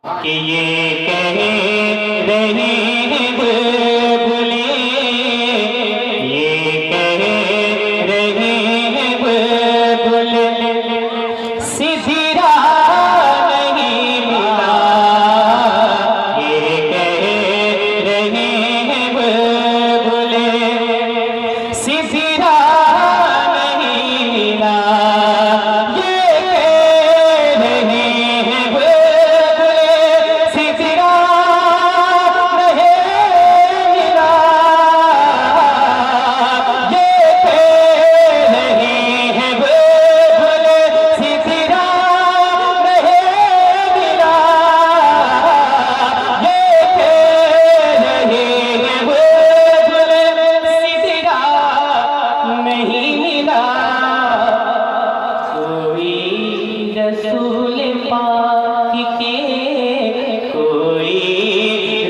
कि ये कह रही है बुलबुलें, ये कह रही है बुलबुलें, सीधी राह नहीं मिला। ये कह रही है बुलबुलें, सीधी राह नहीं मिला।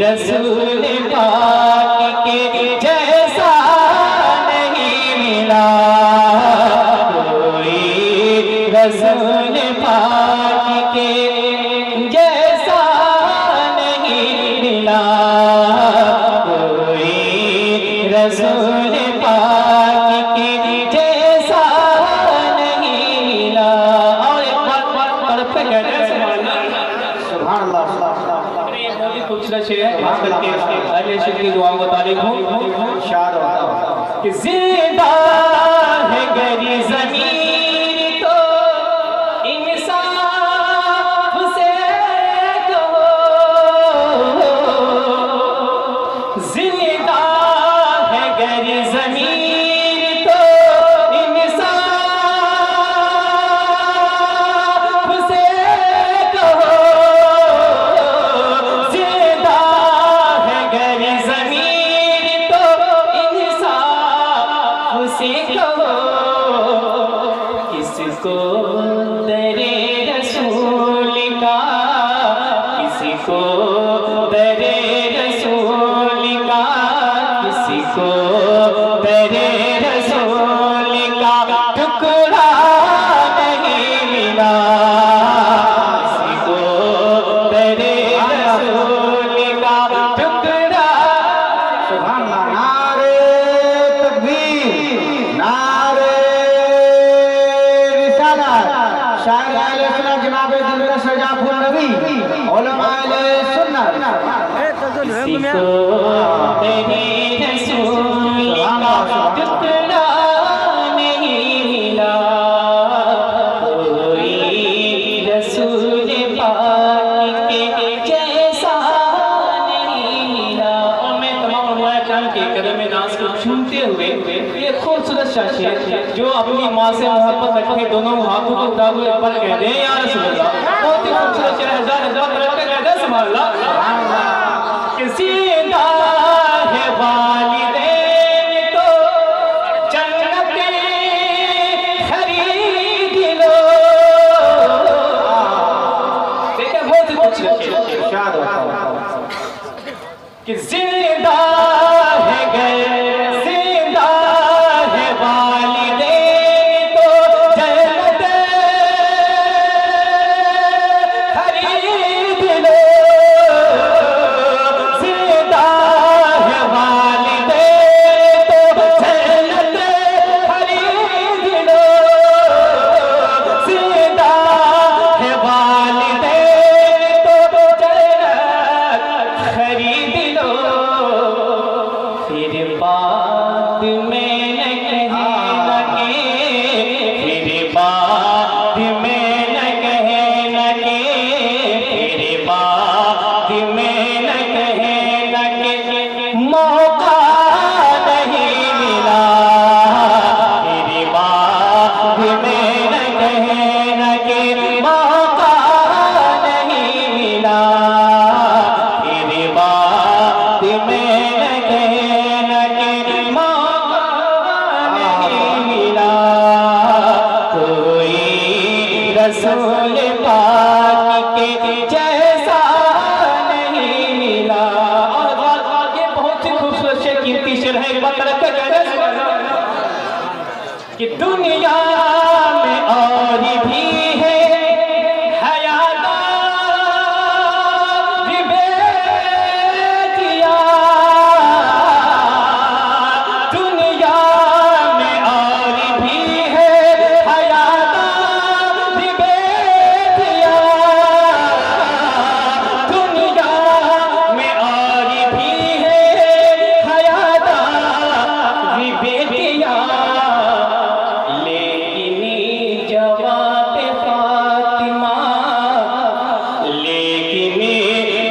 रसूल पाक के जैसा नहीं मिला, कोई रसूल पाक के जैसा नहीं मिला, कोई रसूल पाक के जैसा नहीं मिला। और एक बात पे कहते हैं सुभान अल्लाह। खूबसूरत शेर है, खास करके अहले शेर की दुआओं को तारीफ हो। शाद कि जिंदा है गरी ज़मीन तो इंसाफ से कहो, जिंदा है गरी ज़मीन तो इंसाफ से कहो, किसको दरे रसूल का, किसको दरे रसूल का, किसको दरे रसूल का टुकड़ा नहीं मिला, किसको दरे रसूल का टुकड़ा। सुभान अल्लाह। नारे तकबीर, नारे शायर आले सुन्नत जनाब दिल सजाफुल नबी उलमा आले सुन्नत। किसको तेरे रसूल का टुकड़ा नहीं मिला, कोई रसूल पाक के जैसा नहीं मिला। और मैं तमाम उलमाए किराम के कदम नाज़ को छूते हुए ये खूबसूरत शेर जो अपनी माँ से मोहब्बत रखे दोनों हाथों को उठा हुए पर कह दे या रसूल अल्लाह। बहुत ही खूबसूरत शेर, हजार हजार तरह के कह दे सुभान अल्लाह। कि जिंदा है वालिदैन तो जन्नतें खरीद लो। देखिए बहुत ही खूबसूरत शेर, शाद होता कि जिंदा है गए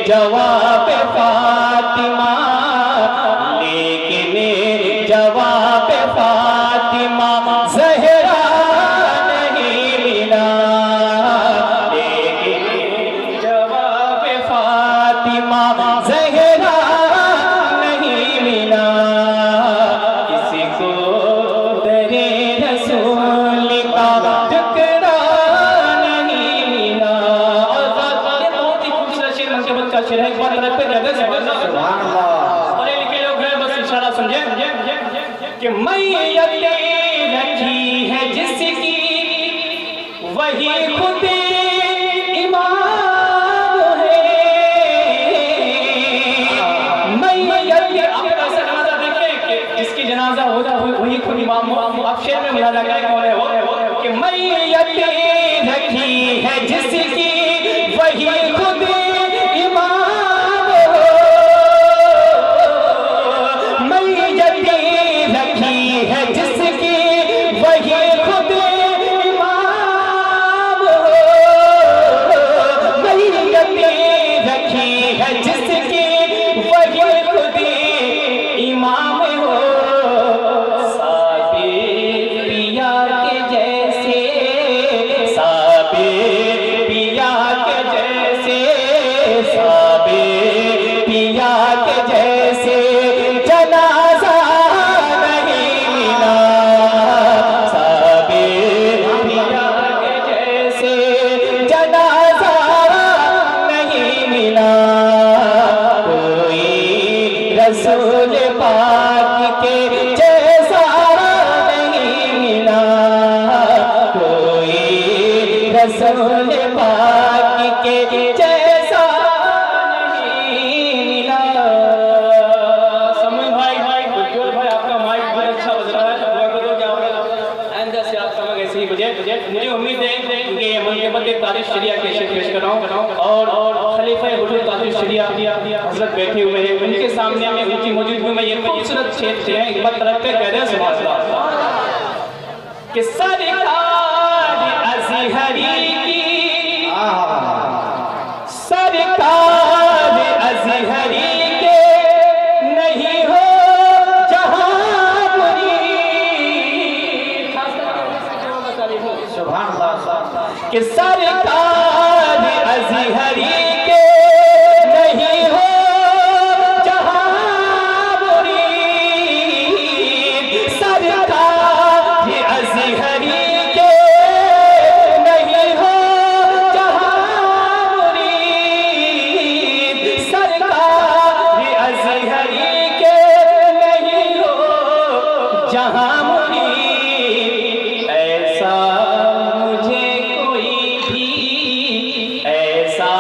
जवाब फातिमा, लेकिन जवाब फातिमा ज़हरा नहीं मिला, लेकिन जवाब फातिमा ज़हरा नहीं मिला। किसी को दरे रसूल का टुकड़ा नहीं मिला। और बहुत ही खूबसूरत शेर मनक़बत का शेर है। एक बार तरफ पे नजर से पढ़े लिखे लोग हैं, बस इशारा समझे कि मैयत रखी है जिसकी वही खुद इमाम है। मैयत आप ऐसा जनाजा देखें कि जिसकी जनाजा हो जाए वही खुद इमाम हो। आप शेर में मुलाजा करें कौन है वो कि मैयत रखी है जिसकी वही खुद इमाम हो। मैयत रखी है जिसकी वही खुद इमाम हो। मैयत रखी है जिसकी वही खुद इमाम हो। साबिर पिया के जैसे, साबिर पिया के जैसे, साबिर पिया के जैसे जनाजा नहीं मिला। साबिर पिया के जैसे जनाजा नहीं मिला। कोई रसूल पाक के जैसा नहीं मिला। कोई रसूल पाक के जैसा नहीं मिला। समझ भाई उज्जवल भाई, आपका माइक बहुत अच्छा बज रहा है। दुआ करो कि आप आइंदा से आप समझ ऐसे ही बजे। मुझे उम्मीद है कि ये मनक़बत तारिश शरिया के शेर पेश कर रहा हूँ और खलीफा हुजूर तारिश शरिया हजरत बैठे हुए हैं, उनके सामने में उनकी मौजूदगी में ये खूबसूरत शेर थे। एक बार तरफ पे कह रहे हैं सुभान अल्लाह कि सरकार अज़हरी की, सरकार अज़हरी के नहीं हो जहां मुरीद। सुभान अल्लाह कि सरकार अज़हरी के नहीं हो जहां मुरीद। सरकार अज़हरी के नहीं हो जहां मुरीद। सरकार अज़हरी के नहीं हो जहां मुरीद। ऐसा मुझे कोई भी, ऐसा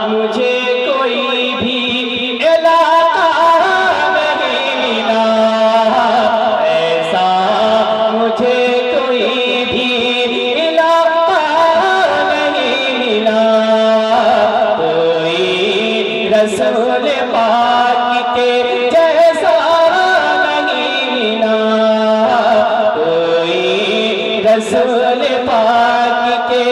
मुझे कोई भी इलाका नहीं मिला। ऐसा मुझे कोई भी इलाका नहीं मिला। कोई रसूल पाक के जैसा नहीं मिला। कोई रसूल पाक के